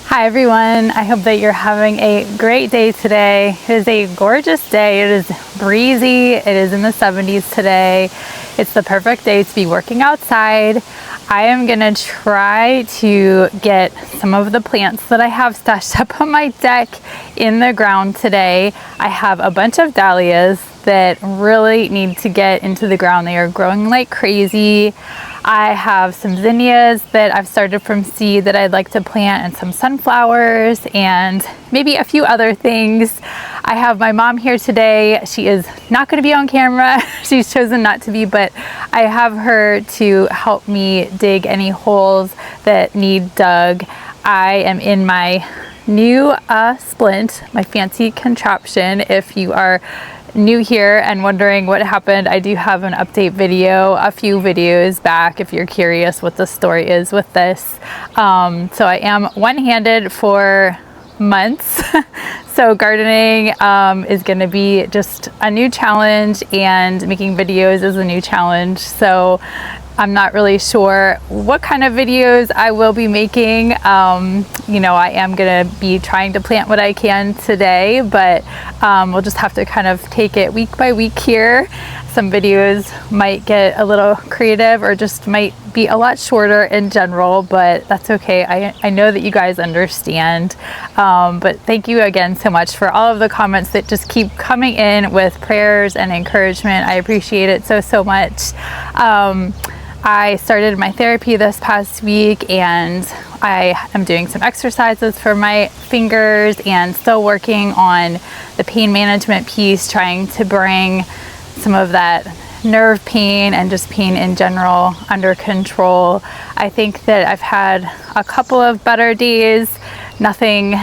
Hi everyone, I hope that you're having a great day today. It is a gorgeous day. It is breezy. It is in the 70s today. It's the perfect day to be working outside. I am gonna try to get some of the plants that I have stashed up on my deck in the ground today. I have a bunch of dahlias that really need to get into the ground. They are growing like crazy. I have some zinnias that I've started from seed that I'd like to plant, and some sunflowers, and maybe a few other things. I have my mom here today. She is not going to be on camera. She's chosen not to be, but I have her to help me dig any holes that need dug. I am in my new splint, my fancy contraption. If you are new here and wondering what happened, I do have an update video a few videos back if you're curious what the story is with this. So I am one-handed for months. So gardening is going to be just a new challenge, and making videos is a new challenge. So I'm not really sure what kind of videos I will be making. You know, I am gonna be trying to plant what I can today, but we'll just have to kind of take it week by week here. Some videos might get a little creative or just might be a lot shorter in general, but that's okay. I know that you guys understand. But thank you again so much for all of the comments that just keep coming in with prayers and encouragement. I appreciate it so much. I started my therapy this past week, and I am doing some exercises for my fingers and still working on the pain management piece, trying to bring some of that nerve pain and just pain in general under control. I think that I've had a couple of better days, nothing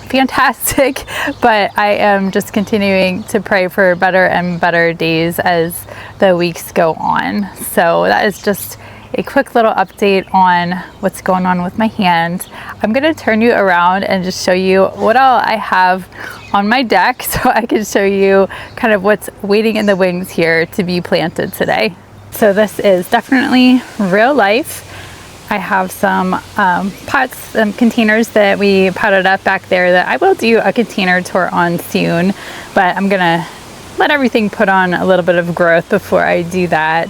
fantastic, but I am just continuing to pray for better and better days as the weeks go on. So that is just a quick little update on what's going on with my hand. I'm going to turn you around and just show you what all I have on my deck, so I can show you kind of what's waiting in the wings here to be planted today. So this is definitely real life. I have some pots, some containers that we potted up back there that I will do a container tour on soon, but I'm gonna let everything put on a little bit of growth before I do that.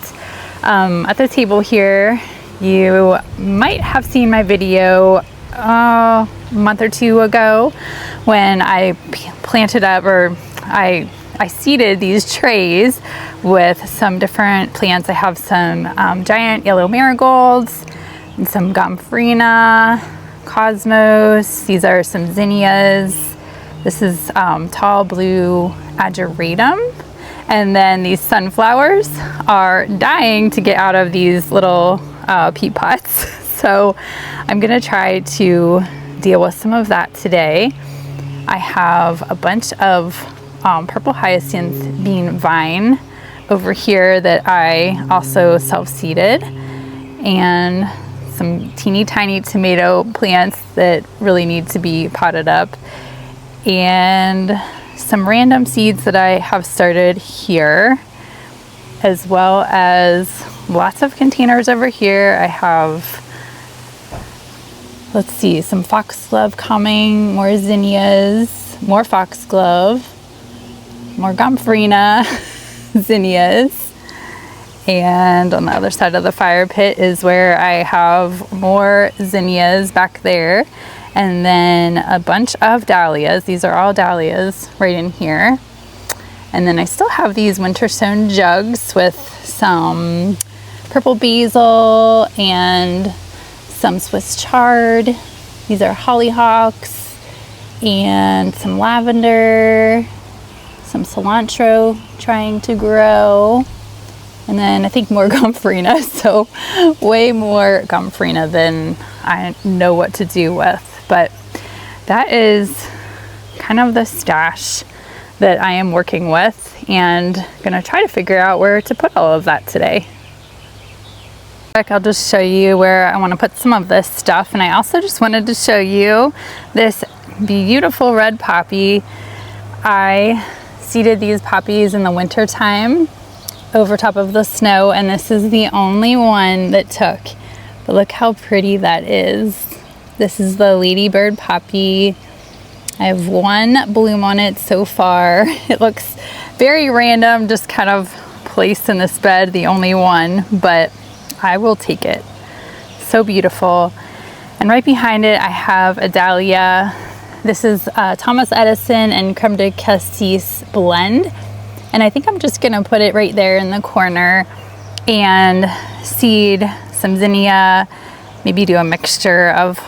At the table here, you might have seen my video a month or two ago when I planted up, or I seeded these trays with some different plants. I have some giant yellow marigolds, and some gomphrena, cosmos. These are some zinnias. This is tall blue ageratum. And then these sunflowers are dying to get out of these little peat pots. So I'm gonna try to deal with some of that today. I have a bunch of purple hyacinth bean vine over here that I also self-seeded, and some teeny tiny tomato plants that really need to be potted up, and some random seeds that I have started here, as well as lots of containers over here. I have, let's see, some foxglove coming, more zinnias, more foxglove, more gomphrena, zinnias. And on the other side of the fire pit is where I have more zinnias back there. And then a bunch of dahlias. These are all dahlias right in here. And then I still have these winter sown jugs with some purple basil and some Swiss chard. These are hollyhocks, and some lavender, some cilantro trying to grow. And then I think more gomphrena, so way more gomphrena than I know what to do with. But that is kind of the stash that I am working with, and gonna try to figure out where to put all of that today. I'll just show you where I want to put some of this stuff, and I also just wanted to show you this beautiful red poppy. I seeded these poppies in the winter time over top of the snow, and this is the only one that took. But look how pretty that is. This is the Ladybird Poppy. I have one bloom on it so far. It looks very random, just kind of placed in this bed, the only one, but I will take it. So beautiful. And right behind it, I have a Dahlia. This is Thomas Edison and Creme de Cassis blend. And I think I'm just gonna put it right there in the corner and seed some zinnia, maybe do a mixture of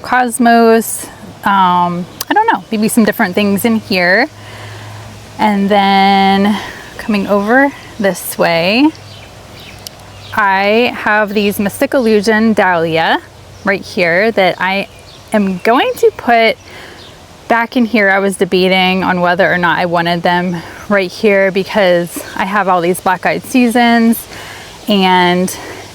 cosmos. I don't know, maybe some different things in here. And then coming over this way, I have these Mystic Illusion Dahlia right here that I am going to put back in here. I was debating on whether or not I wanted them right here because I have all these Black-Eyed Seasons and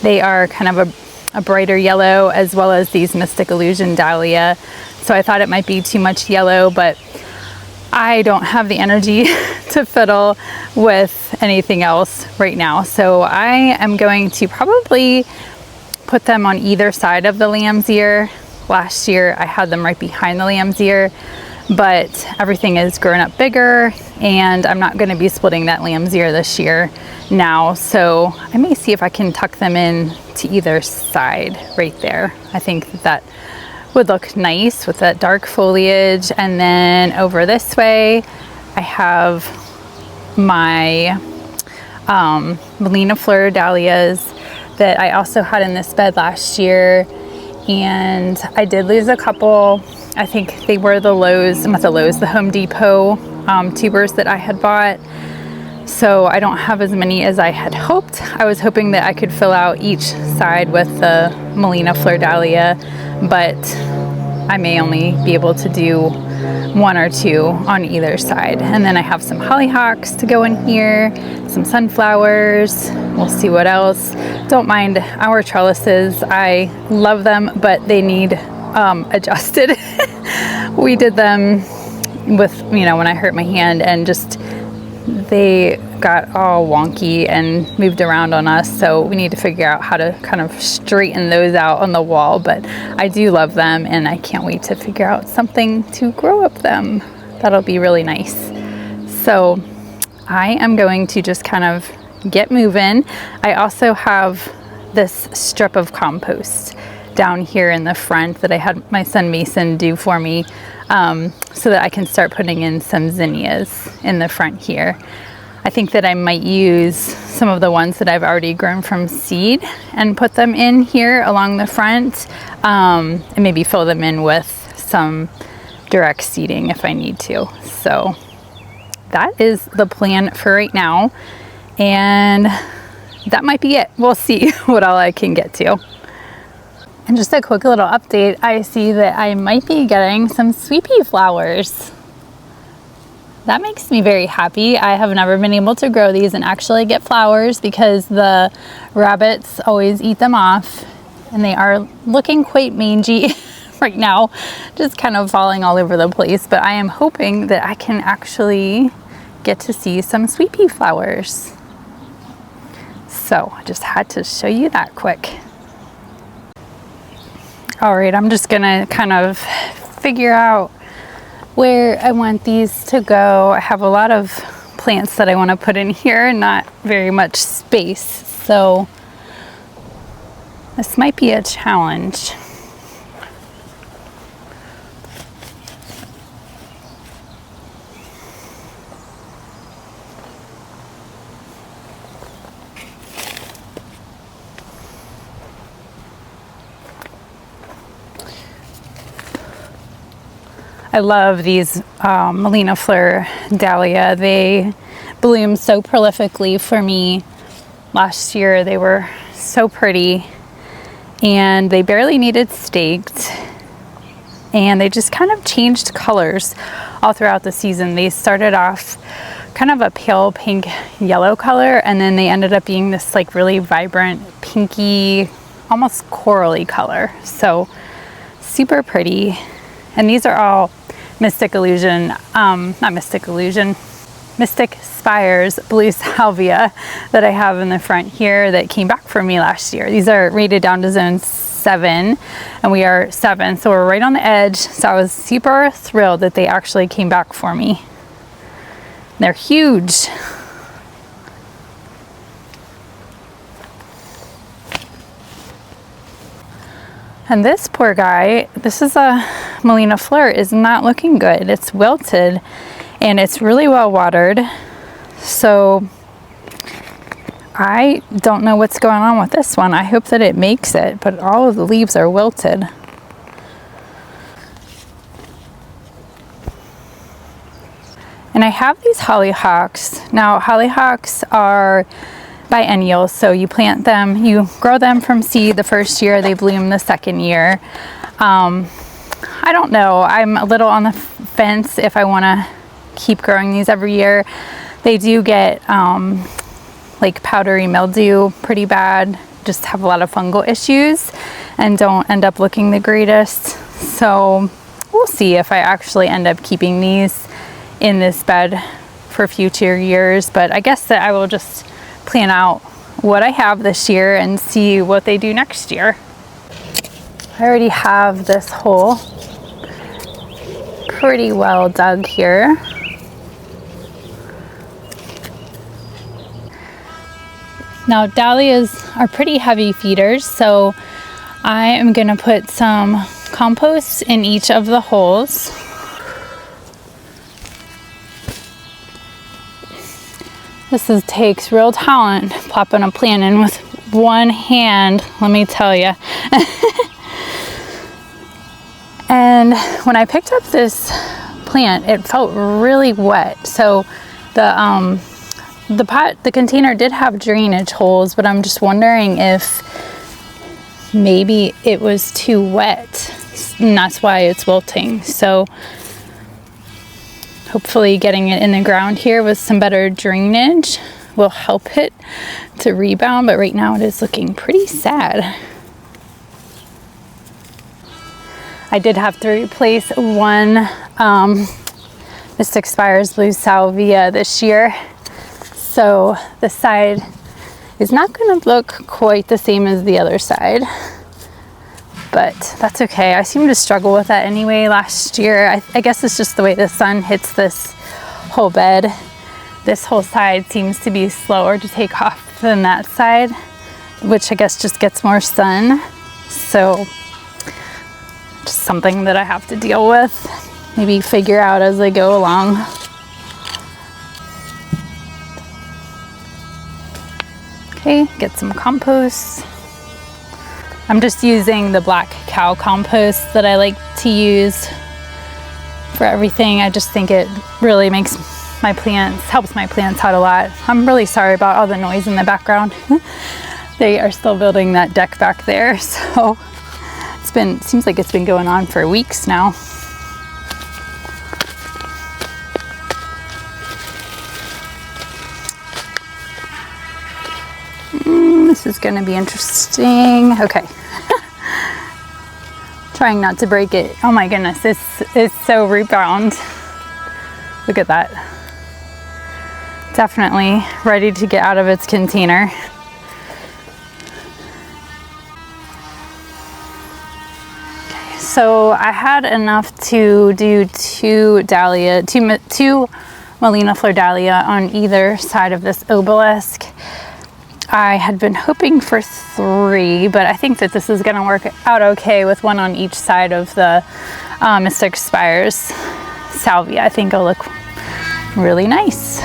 they are kind of a brighter yellow, as well as these Mystic Illusion Dahlia. So I thought it might be too much yellow, but I don't have the energy to fiddle with anything else right now. So I am going to probably put them on either side of the lamb's ear. Last year I had them right behind the lamb's ear, but everything is grown up bigger and I'm not going to be splitting that lamb's ear this year now. So I may see if I can tuck them in to either side right there. I think that would look nice with that dark foliage. And then over this way, I have my Melina Fleur Dahlias that I also had in this bed last year. And I did lose a couple. I think they were the Lowe's, not the Lowe's, the Home Depot tubers that I had bought. So I don't have as many as I had hoped. I was hoping that I could fill out each side with the Melina Fleur Dahlia, but I may only be able to do one or two on either side. And then I have some hollyhocks to go in here, some sunflowers. We'll see what else. Don't mind our trellises. I love them, but they need adjusted. We did them with, you know, when I hurt my hand, and just they got all wonky and moved around on us, so we need to figure out how to kind of straighten those out on the wall. But I do love them and I can't wait to figure out something to grow up them. That'll be really nice. So I am going to just kind of get moving. I also have this strip of compost down here in the front that I had my son Mason do for me, so that I can start putting in some zinnias in the front here. I think that I might use some of the ones that I've already grown from seed and put them in here along the front, and maybe fill them in with some direct seeding if I need to. So that is the plan for right now, and that might be it. We'll see what all I can get to. And just a quick little update, I see that I might be getting some sweet pea flowers. That makes me very happy. I have never been able to grow these and actually get flowers because the rabbits always eat them off, and they are looking quite mangy right now, just kind of falling all over the place. But I am hoping that I can actually get to see some sweet pea flowers. So I just had to show you that quick. All right, I'm just gonna kind of figure out where I want these to go. I have a lot of plants that I want to put in here and not very much space, so this might be a challenge. I love these Melina Fleur Dahlia. They bloom so prolifically for me. Last year they were so pretty and they barely needed staked, and they just kind of changed colors all throughout the season. They started off kind of a pale pink yellow color, and then they ended up being this like really vibrant pinky, almost corally color. So super pretty. And these are all Mystic Illusion, not Mystic Illusion, Mystic Spires Blue Salvia that I have in the front here that came back for me last year. These are rated down to zone 7 and we are 7. So we're right on the edge. So I was super thrilled that they actually came back for me. They're huge. And this poor guy, this is a Melina Fleur, is not looking good. It's wilted and it's really well watered. So I don't know what's going on with this one. I hope that it makes it, but all of the leaves are wilted. And I have these hollyhocks. Now hollyhocks are biennials, so you plant them, you grow them from seed the first year, they bloom the second year. I don't know, I'm a little on the fence if I want to keep growing these every year. They do get like powdery mildew pretty bad, just have a lot of fungal issues and don't end up looking the greatest. So we'll see if I actually end up keeping these in this bed for future years, but I guess that I will just plan out what I have this year and see what they do next year. I already have this hole pretty well dug here. Now dahlias are pretty heavy feeders, so I am gonna put some compost in each of the holes. This takes real talent, plopping a plant in with one hand, let me tell you. And when I picked up this plant, it felt really wet. So the container did have drainage holes, but I'm just wondering if maybe it was too wet, and that's why it's wilting. So hopefully getting it in the ground here with some better drainage will help it to rebound, but right now it is looking pretty sad. I did have to replace one Mystic Spires Blue Salvia this year, so the side is not going to look quite the same as the other side. But that's okay. I seem to struggle with that anyway last year. I guess it's just the way the sun hits this whole bed. This whole side seems to be slower to take off than that side, which I guess just gets more sun. So just something that I have to deal with, maybe figure out as I go along. Okay, get some compost. I'm just using the black cow compost that I like to use for everything. I just think it really makes my plants, helps my plants out a lot. I'm really sorry about all the noise in the background. They are still building that deck back there, so seems like it's been going on for weeks now. This is going to be interesting. Okay. Trying not to break it. Oh my goodness, it's so root bound. Look at that. Definitely ready to get out of its container. Okay, so I had enough to do two Melina Fleur Dahlia on either side of this obelisk. I had been hoping for 3, but I think that this is going to work out okay with one on each side of the Mystic Spires Salvia. I think it'll look really nice.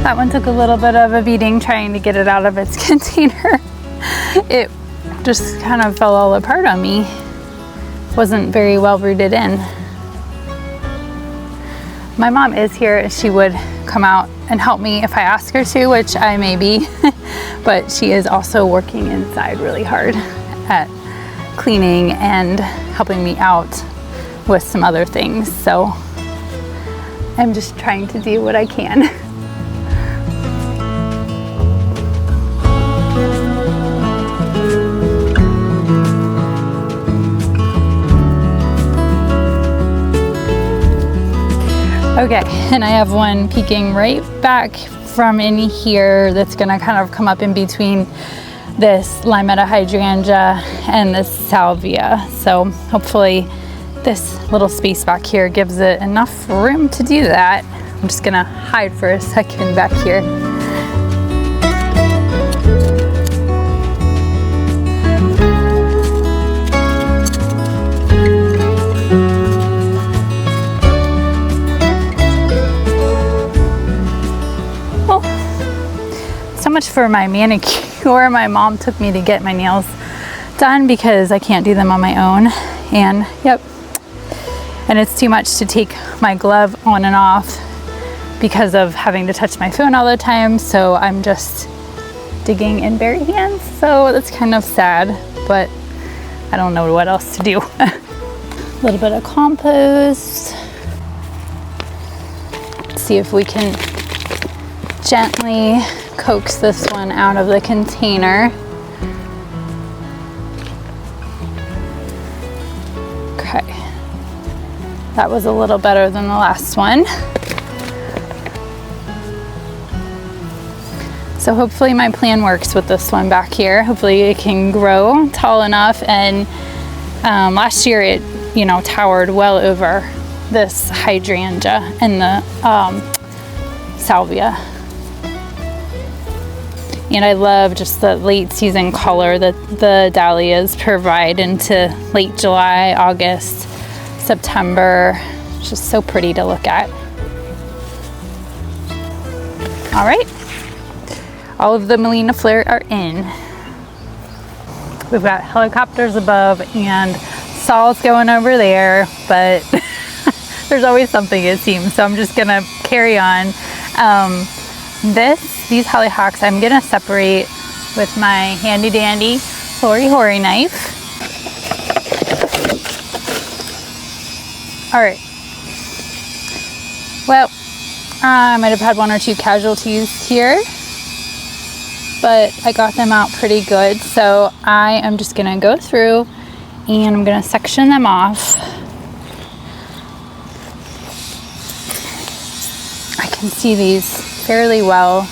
That one took a little bit of a beating trying to get it out of its container. It just kind of fell all apart on me. Wasn't very well rooted in. My mom is here. She would come out and help me if I ask her to, which I may be, but she is also working inside really hard at cleaning and helping me out with some other things. So I'm just trying to do what I can. Okay, and I have one peeking right back from in here that's gonna kind of come up in between this Limetta hydrangea and this salvia. So hopefully this little space back here gives it enough room to do that. I'm just gonna hide for a second back here. So much for my manicure. My mom took me to get my nails done because I can't do them on my own. And yep, and it's too much to take my glove on and off because of having to touch my phone all the time. So I'm just digging in bare hands. So that's kind of sad, but I don't know what else to do. A little bit of compost. Let's see if we can gently coax this one out of the container. Okay, that was a little better than the last one. So hopefully my plan works with this one back here. Hopefully it can grow tall enough, and last year it, you know, towered well over this hydrangea and the salvia. And I love just the late season color that the dahlias provide into late July, August, September. It's just so pretty to look at. All right, all of the Melina flare are in. We've got helicopters above and saws going over there, but there's always something, it seems. So I'm just gonna carry on. These hollyhocks I'm gonna separate with my handy dandy Hori Hori knife. All right. Well, I might have had one or two casualties here, but I got them out pretty good. So I am just gonna go through and I'm gonna section them off. I can see these fairly well.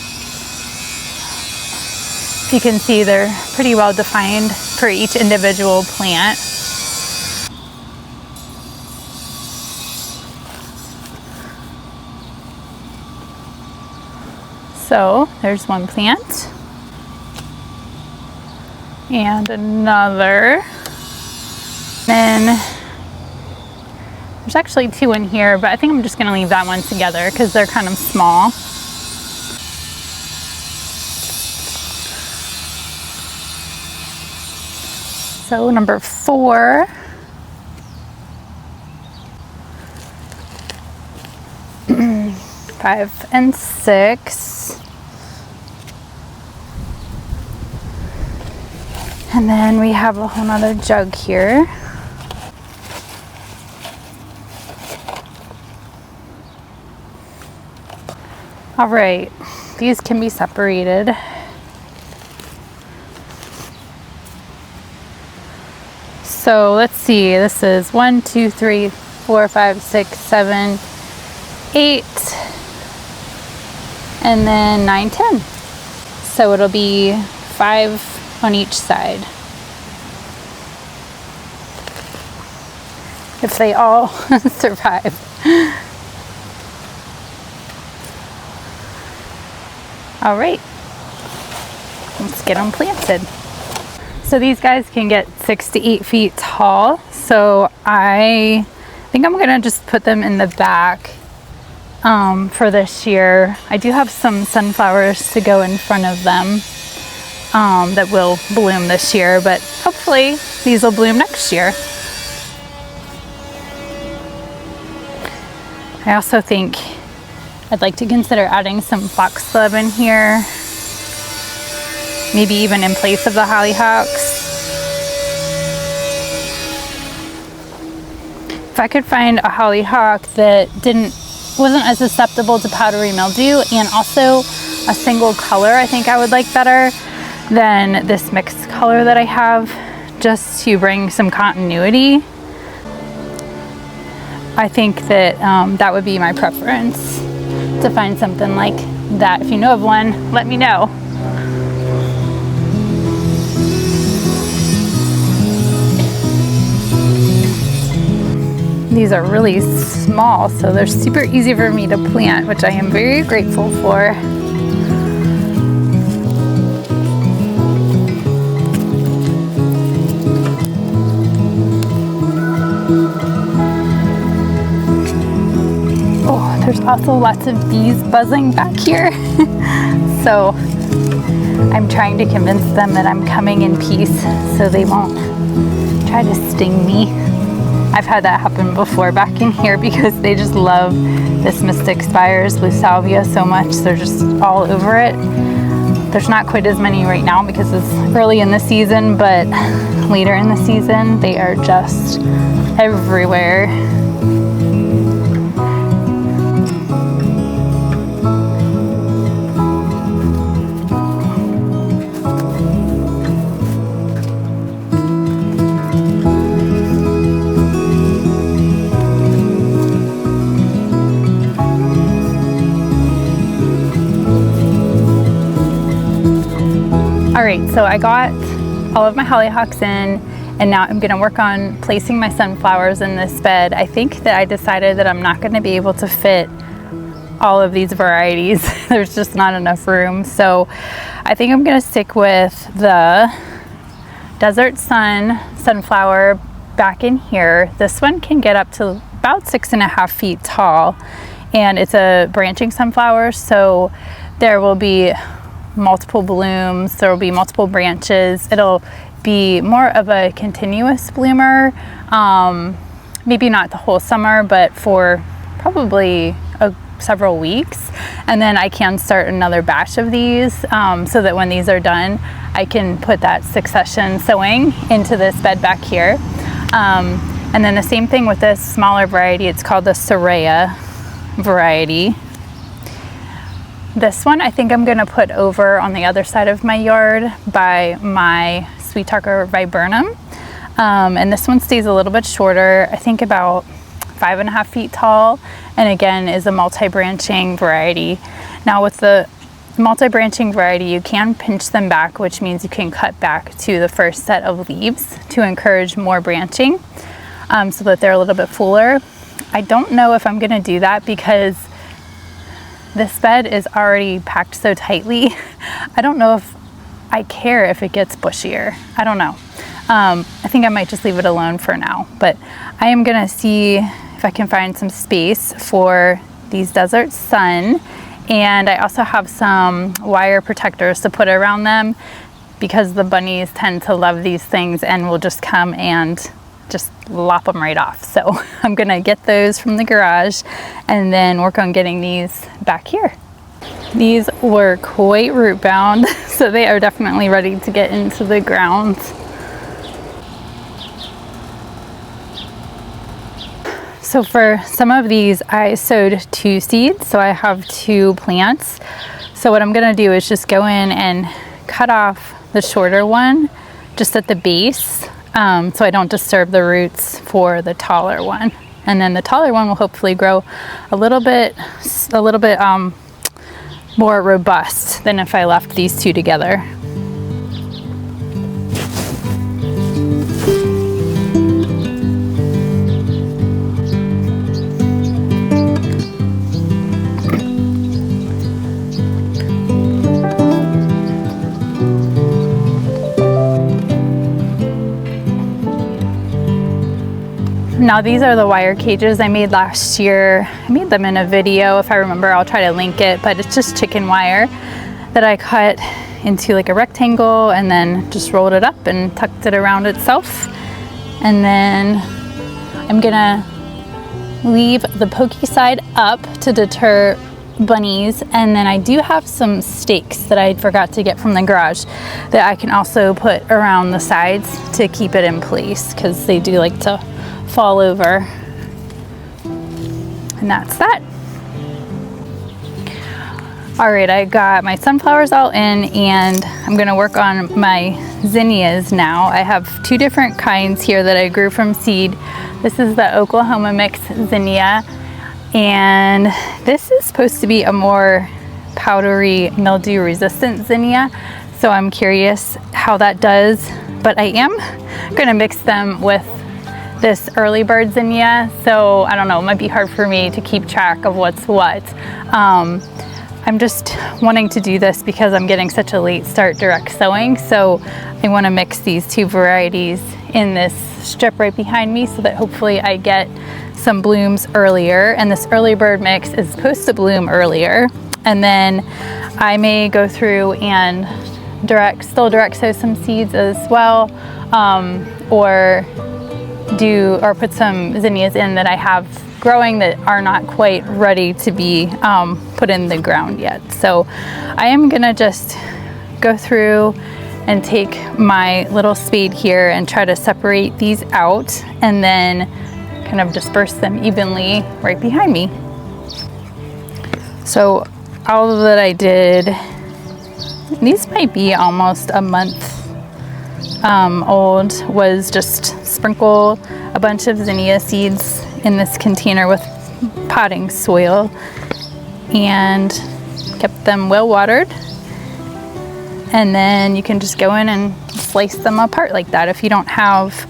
You can see they're pretty well defined for each individual plant. So there's one plant and another. Then there's actually two in here, but I think I'm just gonna leave that one together because they're kind of small. So number 4. Five and 6. And then we have a whole nother jug here. All right, these can be separated. So let's see, this is 1, 2, 3, 4, 5, 6, 7, 8, and then 9, 10. So it'll be 5 on each side. If they all survive. All right, let's get them planted. So these guys can get 6 to 8 feet tall. So I think I'm gonna just put them in the back for this year. I do have some sunflowers to go in front of them that will bloom this year, but hopefully these will bloom next year. I also think I'd like to consider adding some foxglove in here, maybe even in place of the hollyhocks. If I could find a hollyhock that wasn't as susceptible to powdery mildew and also a single color, I think I would like better than this mixed color that I have, just to bring some continuity. I think that that would be my preference, to find something like that. If you know of one, let me know. These are really small, so they're super easy for me to plant, which I am very grateful for. Oh, there's also lots of bees buzzing back here. So I'm trying to convince them that I'm coming in peace so they won't try to sting me. I've had that happen before back in here because they just love this Mystic Spires blue salvia so much. They're just all over it. There's not quite as many right now because it's early in the season, but later in the season, they are just everywhere. All right, so I got all of my hollyhocks in, and now I'm gonna work on placing my sunflowers in this bed. I think that I decided that I'm not gonna be able to fit all of these varieties. There's just not enough room. So I think I'm gonna stick with the Desert Sun sunflower back in here. This one can get up to about 6.5 feet tall, and it's a branching sunflower, so there will be multiple blooms, there will be multiple branches. It'll be more of a continuous bloomer, maybe not the whole summer, but for probably several weeks. And then I can start another batch of these so that when these are done, I can put that succession sowing into this bed back here. And then the same thing with this smaller variety. It's called the Soraya variety. This one I think I'm gonna put over on the other side of my yard by my Sweet Talker viburnum. And this one stays a little bit shorter, I think about 5.5 feet tall, and again is a multi-branching variety. Now with the multi-branching variety, you can pinch them back, which means you can cut back to the first set of leaves to encourage more branching, so that they're a little bit fuller. I don't know if I'm gonna do that because this bed is already packed so tightly. I don't know if I care if it gets bushier. I don't know. I think I might just leave it alone for now, but I am gonna see if I can find some space for these Desert Sun. And I also have some wire protectors to put around them because the bunnies tend to love these things and will just come and just lop them right off. So I'm gonna get those from the garage and then work on getting these back here. These were quite root bound, so they are definitely ready to get into the ground. So for some of these, I sowed 2 seeds, so I have 2 plants. So what I'm gonna do is just go in and cut off the shorter one just at the base, so I don't disturb the roots for the taller one. And then the taller one will hopefully grow a little bit more robust than if I left these 2 together. Now these are the wire cages I made last year. I made them in a video. If I remember, I'll try to link it, but it's just chicken wire that I cut into like a rectangle and then just rolled it up and tucked it around itself. And then I'm gonna leave the pokey side up to deter bunnies, and then I do have some stakes that I forgot to get from the garage that I can also put around the sides to keep it in place, because they do like to fall over. And that's that. All right, I got my sunflowers all in, and I'm gonna work on my zinnias now. I have two different kinds here that I grew from seed. This is the Oklahoma mix zinnia, and this is supposed to be a more powdery, mildew resistant zinnia. So I'm curious how that does, but I am gonna mix them with this early bird zinnia. So I don't know, it might be hard for me to keep track of what's what. I'm just wanting to do this because I'm getting such a late start direct sowing. So I want to mix these two varieties in this strip right behind me so that hopefully I get some blooms earlier. And this early bird mix is supposed to bloom earlier. And then I may go through and still direct sow some seeds as well, or put some zinnias in that I have growing that are not quite ready to be put in the ground yet. So I am gonna just go through and take my little spade here and try to separate these out, and then kind of disperse them evenly right behind me. So all that I did, these might be almost a month old, was just sprinkle a bunch of zinnia seeds in this container with potting soil and kept them well watered. And then you can just go in and slice them apart like that. If you don't have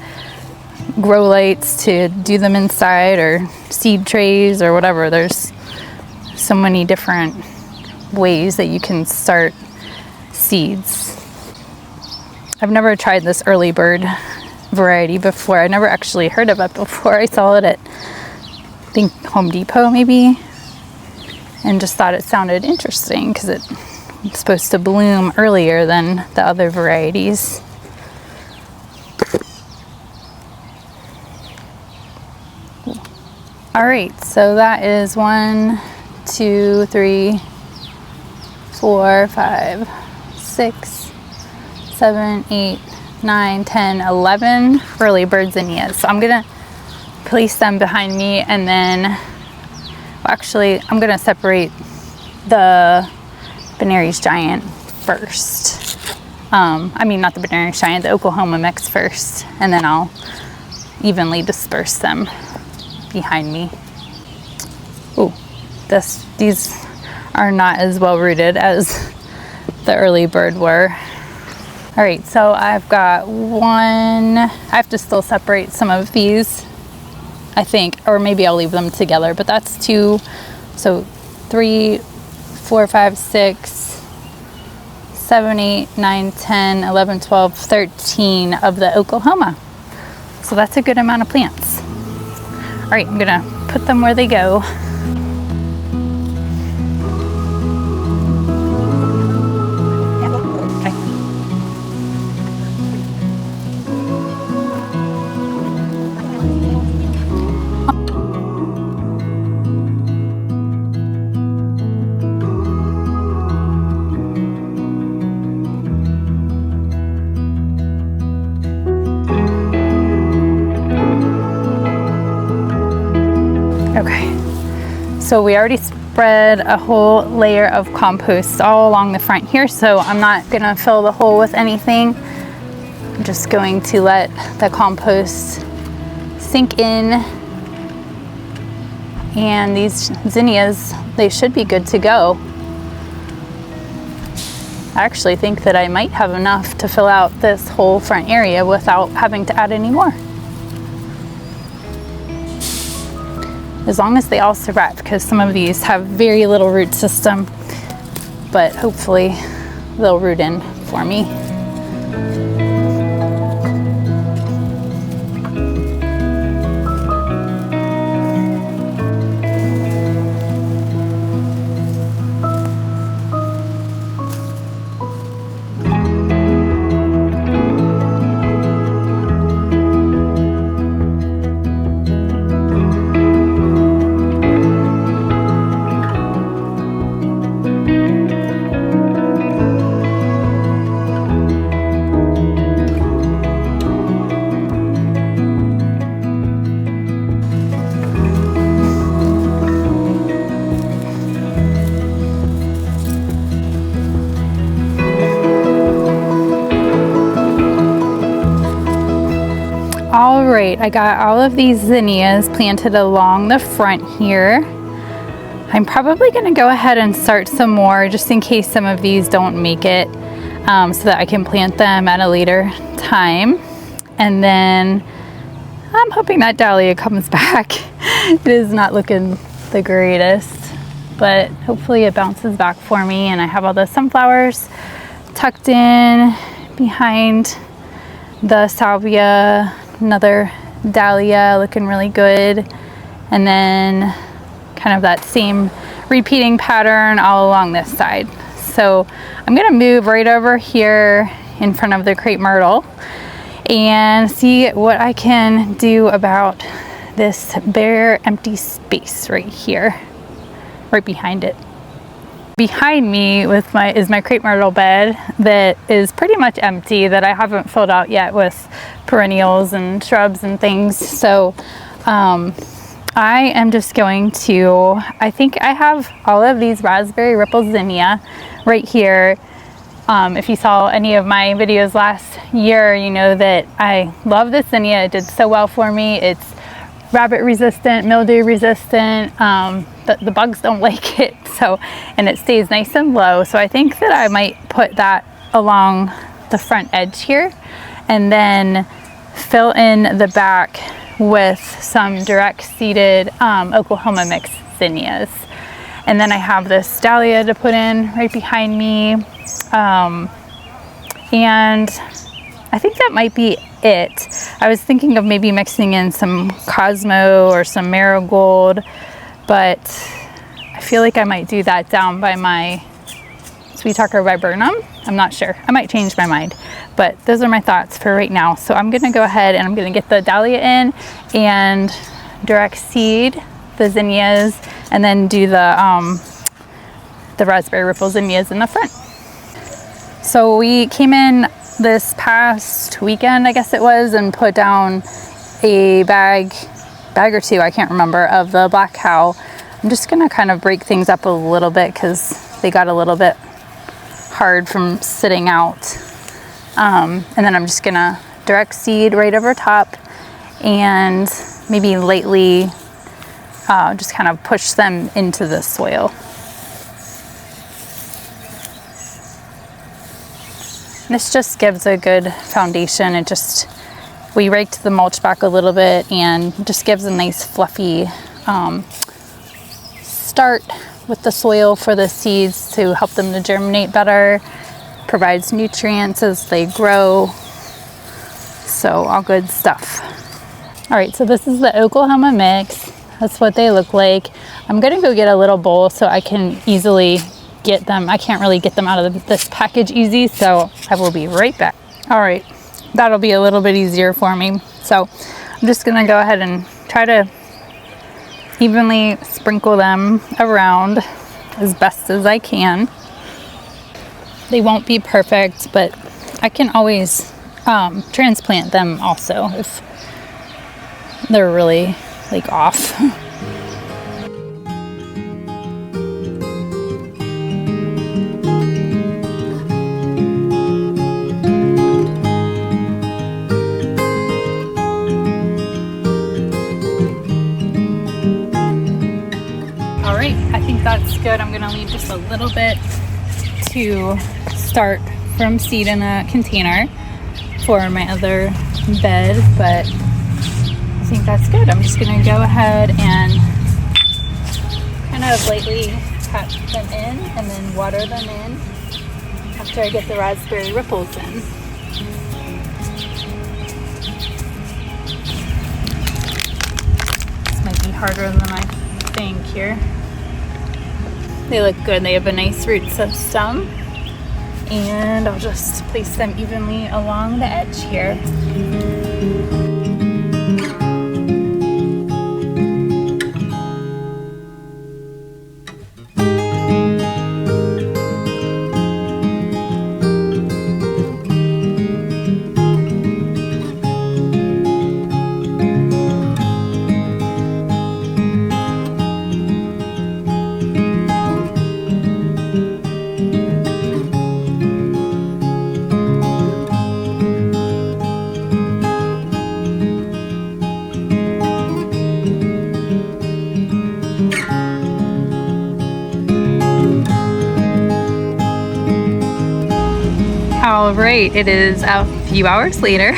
grow lights to do them inside, or seed trays or whatever, there's so many different ways that you can start seeds. I've never tried this early bird variety before. I never actually heard of it before. I saw it at, I think, Home Depot maybe, and just thought it sounded interesting because it's supposed to bloom earlier than the other varieties. All right, so that is 1, 2, 3, 4, 5, 6, 7, 8, 9, 10, 11 early bird zinnias. So I'm gonna place them behind me, and then, well, actually, I'm gonna separate the Bunnies Giant first. I mean, not the Bunnies Giant, the Oklahoma mix first, and then I'll evenly disperse them behind me. Ooh, these are not as well rooted as the early bird were. All right, so I've got one. I have to still separate some of these, I think, or maybe I'll leave them together, but that's 2. So 3, 4, 5, 6, 7, 8, 9, 10, 11, 12, 13 of the Oklahoma. So that's a good amount of plants. All right, I'm gonna put them where they go. So we already spread a whole layer of compost all along the front here, so I'm not gonna fill the hole with anything. I'm just going to let the compost sink in, and these zinnias, they should be good to go. I actually think that I might have enough to fill out this whole front area without having to add any more. As long as they all survive, because some of these have very little root system, but hopefully they'll root in for me. right, I got all of these zinnias planted along the front here. I'm probably gonna go ahead and start some more just in case some of these don't make it, so that I can plant them at a later time. And then I'm hoping that dahlia comes back. It is not looking the greatest, but hopefully it bounces back for me. And I have all the sunflowers tucked in behind the salvia, another dahlia looking really good, and then kind of that same repeating pattern all along this side. So I'm gonna move right over here in front of the crepe myrtle and see what I can do about this bare empty space right here, right behind it. Behind me is my crepe myrtle bed that is pretty much empty, that I haven't filled out yet with perennials and shrubs and things. So I am just going to, I think I have all of these raspberry ripple zinnia right here. If you saw any of my videos last year, you know that I love this zinnia. It did so well for me. It's rabbit resistant, mildew resistant. The bugs don't like it, so, and it stays nice and low. So I think that I might put that along the front edge here and then fill in the back with some direct seeded Oklahoma mix zinnias. And then I have this dahlia to put in right behind me. And I think that might be it. I was thinking of maybe mixing in some Cosmo or some marigold, but I feel like I might do that down by my Sweet Talker viburnum. I'm not sure. I might change my mind, but those are my thoughts for right now. So I'm gonna go ahead and I'm gonna get the dahlia in and direct seed the zinnias, and then do the raspberry ripple zinnias in the front. So we came in this past weekend, I guess it was, and put down a bag or two, I can't remember, of the black cow. I'm just gonna kind of break things up a little bit because they got a little bit hard from sitting out. And then I'm just gonna direct seed right over top and maybe lightly just kind of push them into the soil. This just gives a good foundation. We raked the mulch back a little bit and just gives a nice fluffy start with the soil for the seeds to help them to germinate better, provides nutrients as they grow. So all good stuff. All right, so this is the Oklahoma mix. That's what they look like. I'm gonna go get a little bowl so I can easily get them. I can't really get them out of this package easy, so I will be right back. All right, that'll be a little bit easier for me. So I'm just gonna go ahead and try to evenly sprinkle them around as best as I can. They won't be perfect, but I can always transplant them also if they're really like off. All right, I think that's good. I'm gonna leave just a little bit to start from seed in a container for my other bed, but I think that's good. I'm just gonna go ahead and kind of lightly pat them in and then water them in after I get the raspberry ripples in. This might be harder than I think here. They look good. They have a nice root system. And I'll just place them evenly along the edge here. All right, it is a few hours later.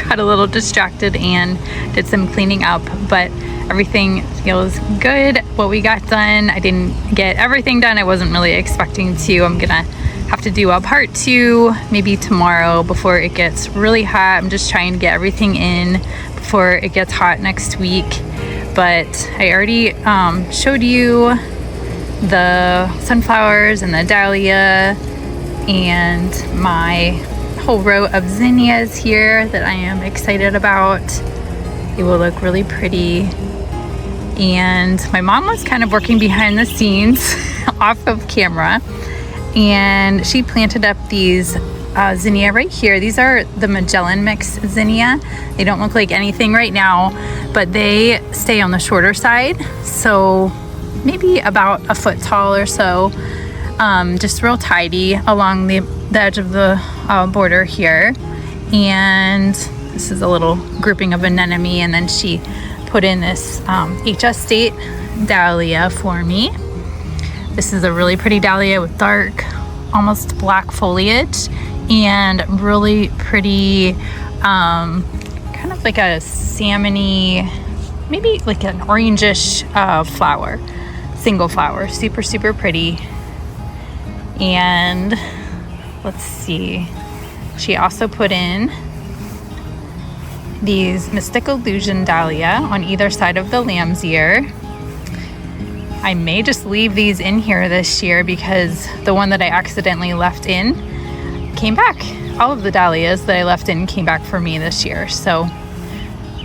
Got a little distracted and did some cleaning up, but everything feels good. What we got done, I didn't get everything done. I wasn't really expecting to. I'm gonna have to do a part 2 maybe tomorrow before it gets really hot. I'm just trying to get everything in before it gets hot next week. But I already showed you the sunflowers and the dahlia and my whole row of zinnias here that I am excited about. It will look really pretty. And my mom was kind of working behind the scenes off of camera, and she planted up these zinnia right here. These are the Magellan mix zinnia. They don't look like anything right now, but they stay on the shorter side, so maybe about a foot tall or so. Just real tidy along the edge of the border here. And this is a little grouping of anemone, and then she put in this HS State dahlia for me. This is a really pretty dahlia with dark, almost black foliage and really pretty, kind of like a salmony, maybe like an orangish flower, single flower, super, super pretty. And let's see, she also put in these Mystic Illusion dahlia on either side of the lamb's ear. I may just leave these in here this year because the one that I accidentally left in came back. All of the dahlias that I left in came back for me this year, so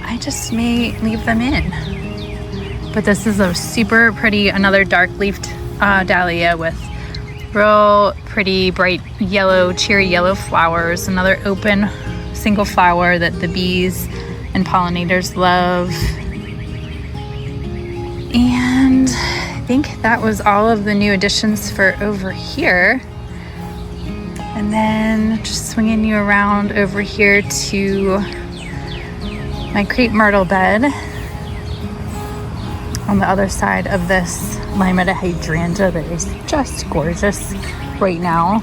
I just may leave them in. But this is a super pretty, another dark leafed dahlia with real pretty bright yellow, cherry yellow flowers. Another open single flower that the bees and pollinators love. And I think that was all of the new additions for over here. And then just swinging you around over here to my crepe myrtle bed on the other side of this Limata hydrangea that is just gorgeous right now.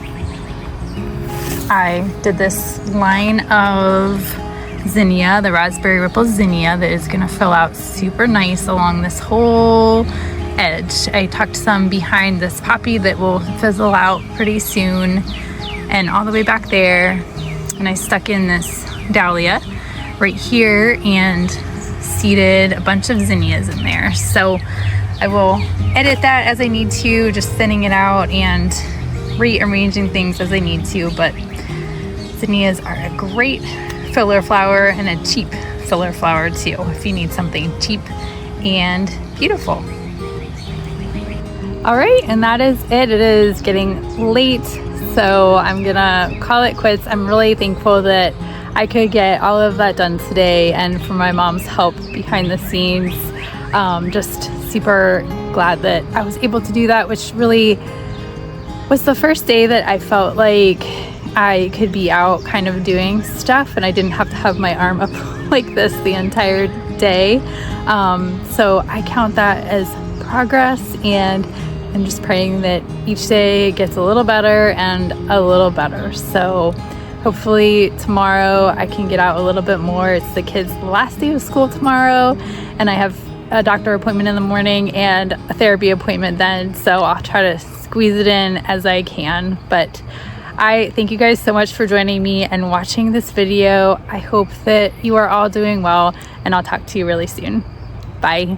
I did this line of zinnia, the raspberry ripple zinnia, that is gonna fill out super nice along this whole edge. I tucked some behind this poppy that will fizzle out pretty soon, and all the way back there. And I stuck in this dahlia right here and seeded a bunch of zinnias in there. So I will edit that as I need to, just thinning it out and rearranging things as I need to. But zinnias are a great filler flower and a cheap filler flower too, if you need something cheap and beautiful. All right, and that is it. It is getting late, so I'm gonna call it quits. I'm really thankful that I could get all of that done today, and for my mom's help behind the scenes. Just super glad that I was able to do that, which really was the first day that I felt like I could be out kind of doing stuff, and I didn't have to have my arm up like this the entire day. So I count that as progress, and I'm just praying that each day gets a little better and a little better. So hopefully tomorrow I can get out a little bit more. It's the kids' last day of school tomorrow, and I have a doctor appointment in the morning and a therapy appointment then, so I'll try to squeeze it in as I can. But I thank you guys so much for joining me and watching this video. I hope that you are all doing well, and I'll talk to you really soon. Bye.